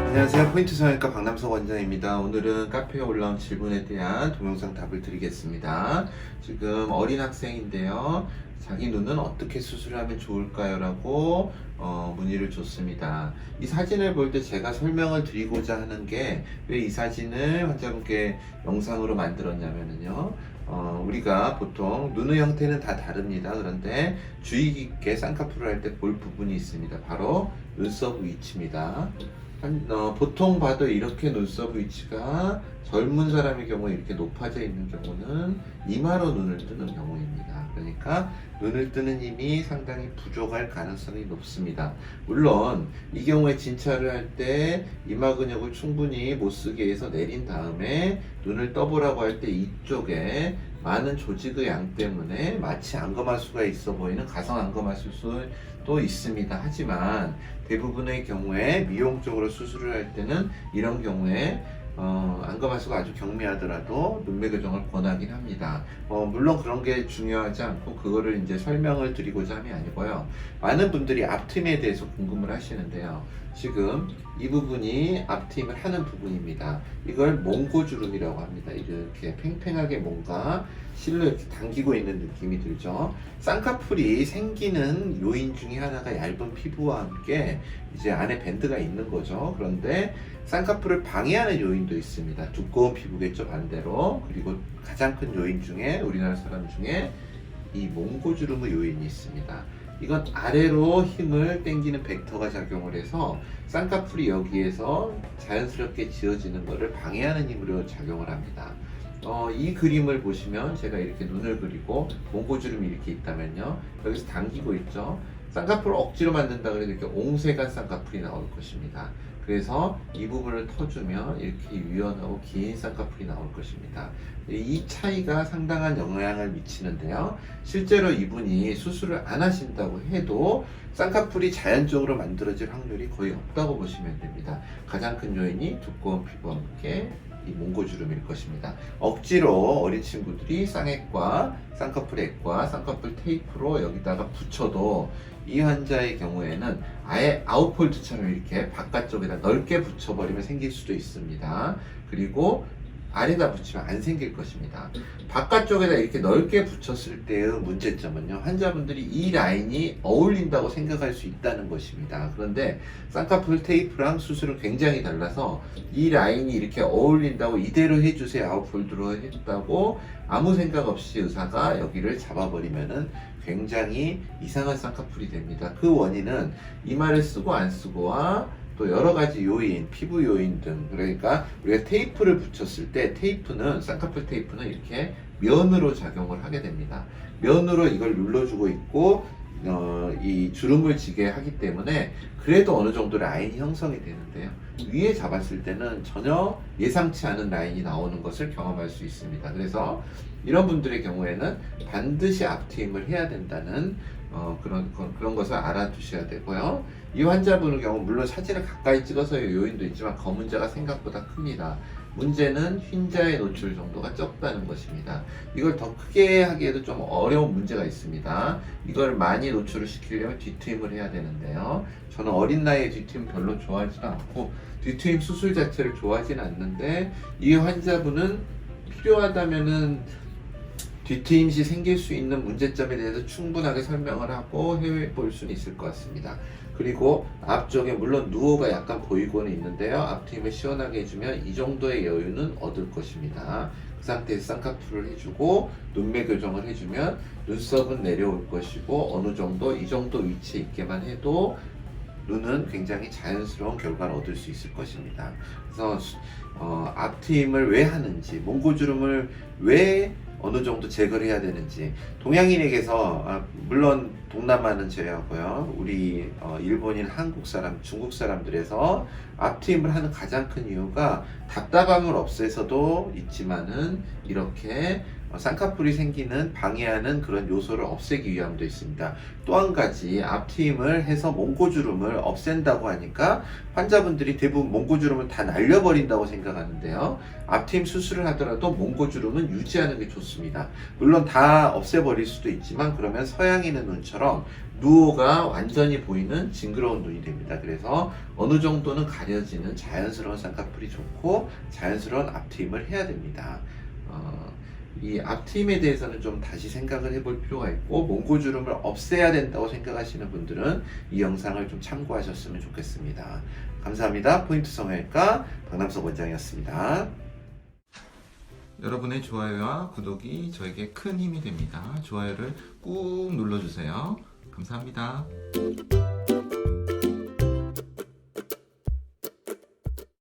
안녕하세요. 포인트 성형외과 박남석 원장입니다. 오늘은 카페에 올라온 질문에 대한 동영상 답을 드리겠습니다. 지금 어린 학생인데요. 자기 눈은 어떻게 수술하면 좋을까요? 라고 문의를 줬습니다. 이 사진을 볼 때 제가 설명을 드리고자 하는 게 왜 이 사진을 환자분께 영상으로 만들었냐면요. 우리가 보통 눈의 형태는 다 다릅니다. 그런데 주의 깊게 쌍꺼풀을 할 때 볼 부분이 있습니다. 바로 눈썹 위치입니다. 보통 봐도 이렇게 눈썹 위치가 젊은 사람의 경우에 이렇게 높아져 있는 경우는 이마로 눈을 뜨는 경우입니다. 그러니까 눈을 뜨는 힘이 상당히 부족할 가능성이 높습니다. 물론 이 경우에 진찰을 할 때 이마 근육을 충분히 못 쓰게 해서 내린 다음에 눈을 떠보라고 할 때 이쪽에 많은 조직의 양 때문에 마치 안검하수가 있어 보이는 가성 안검하수도 있습니다. 하지만 대부분의 경우에 미용적으로 수술을 할 때는 이런 경우에 안검하수가 아주 경미하더라도 눈매 교정을 권하긴 합니다. 물론 그런 게 중요하지 않고 그거를 이제 설명을 드리고자 함이 아니고요. 많은 분들이 앞트임에 대해서 궁금을 하시는데요. 지금 이 부분이 앞트임을 하는 부분입니다. 이걸 몽고주름이라고 합니다. 이렇게 팽팽하게 뭔가 실로 이렇게 당기고 있는 느낌이 들죠. 쌍꺼풀이 생기는 요인 중에 하나가 얇은 피부와 함께 이제 안에 밴드가 있는 거죠. 그런데 쌍꺼풀을 방해하는 요인도 있습니다. 두꺼운 피부겠죠, 반대로. 그리고 가장 큰 요인 중에 우리나라 사람 중에 이 몽고주름의 요인이 있습니다. 이건 아래로 힘을 당기는 벡터가 작용을 해서 쌍꺼풀이 여기에서 자연스럽게 지어지는 것을 방해하는 힘으로 작용을 합니다. 이 그림을 보시면 제가 이렇게 눈을 그리고 몽고주름이 이렇게 있다면요. 여기서 당기고 있죠. 쌍꺼풀을 억지로 만든다 그래도 이렇게 옹세간 쌍꺼풀이 나올 것입니다. 그래서 이 부분을 터주면 이렇게 유연하고 긴 쌍꺼풀이 나올 것입니다. 이 차이가 상당한 영향을 미치는데요. 실제로 이분이 수술을 안 하신다고 해도 쌍꺼풀이 자연적으로 만들어질 확률이 거의 없다고 보시면 됩니다. 가장 큰 요인이 두꺼운 피부와 함께 이 몽고주름일 것입니다. 억지로 어린 친구들이 쌍액과 쌍꺼풀액과 쌍꺼풀 테이프로 여기다가 붙여도 이 환자의 경우에는 아예 아웃폴드처럼 이렇게 바깥쪽에다 넓게 붙여버리면 생길 수도 있습니다. 그리고 아래다 붙이면 안 생길 것입니다. 바깥쪽에다 이렇게 넓게 붙였을 때의 문제점은요, 환자분들이 이 라인이 어울린다고 생각할 수 있다는 것입니다. 그런데 쌍꺼풀 테이프랑 수술은 굉장히 달라서 이 라인이 이렇게 어울린다고 이대로 해주세요, 아웃폴드로 했다고 아무 생각 없이 의사가 여기를 잡아버리면은 굉장히 이상한 쌍꺼풀이 됩니다. 그 원인은 이마를 쓰고 안 쓰고와 또 여러 가지 요인, 피부 요인 등, 그러니까 우리가 테이프를 붙였을 때 테이프는, 쌍꺼풀 테이프는 이렇게 면으로 작용을 하게 됩니다. 면으로 이걸 눌러주고 있고 이 주름을 지게 하기 때문에 그래도 어느 정도 라인이 형성이 되는데요. 위에 잡았을 때는 전혀 예상치 않은 라인이 나오는 것을 경험할 수 있습니다. 그래서 이런 분들의 경우에는 반드시 앞트임을 해야 된다는 그런 것을 알아두셔야 되고요. 이 환자분의 경우 물론 사진을 가까이 찍어서의 요인도 있지만 검은자가 생각보다 큽니다. 문제는 흰자의 노출 정도가 적다는 것입니다. 이걸 더 크게 하기에도 좀 어려운 문제가 있습니다. 이걸 많이 노출을 시키려면 뒤트임을 해야 되는데요. 저는 어린 나이에 뒤트임 별로 좋아하지는 않고 뒤트임 수술 자체를 좋아하지는 않는데 이 환자분은 필요하다면은 뒤트임 시 생길 수 있는 문제점에 대해서 충분하게 설명을 하고 해볼 수는 있을 것 같습니다. 그리고 앞쪽에 물론 누워가 약간 보이고는 있는데요. 앞트임을 시원하게 해주면 이 정도의 여유는 얻을 것입니다. 그 상태에서 쌍꺼풀을 해주고 눈매 교정을 해주면 눈썹은 내려올 것이고 어느 정도 이 정도 위치에 있게만 해도 눈은 굉장히 자연스러운 결과를 얻을 수 있을 것입니다. 그래서 앞트임을 왜 하는지, 몽고주름을 왜 어느 정도 제거를 해야 되는지, 동양인에게서 물론 동남아는 제외하고요, 우리 일본인, 한국 사람, 중국 사람들에서 앞트임을 하는 가장 큰 이유가 답답함을 없애서도 있지만은 이렇게 쌍꺼풀이 생기는 방해하는 그런 요소를 없애기 위함도 있습니다. 또 한 가지, 앞트임을 해서 몽고주름을 없앤다고 하니까 환자분들이 대부분 몽고주름을 다 날려버린다고 생각하는데요. 앞트임 수술을 하더라도 몽고주름은 유지하는 게 좋습니다. 물론 다 없애버릴 수도 있지만 그러면 서양인의 눈처럼 누오가 완전히 보이는 징그러운 눈이 됩니다. 그래서 어느 정도는 가려지는 자연스러운 쌍꺼풀이 좋고 자연스러운 앞트임을 해야 됩니다. 이 앞트임에 대해서는 좀 다시 생각을 해볼 필요가 있고 몽고주름을 없애야 된다고 생각하시는 분들은 이 영상을 좀 참고하셨으면 좋겠습니다. 감사합니다. 포인트 성형외과 박남석 원장이었습니다. 여러분의 좋아요와 구독이 저에게 큰 힘이 됩니다. 좋아요를 꾹 눌러주세요. 감사합니다.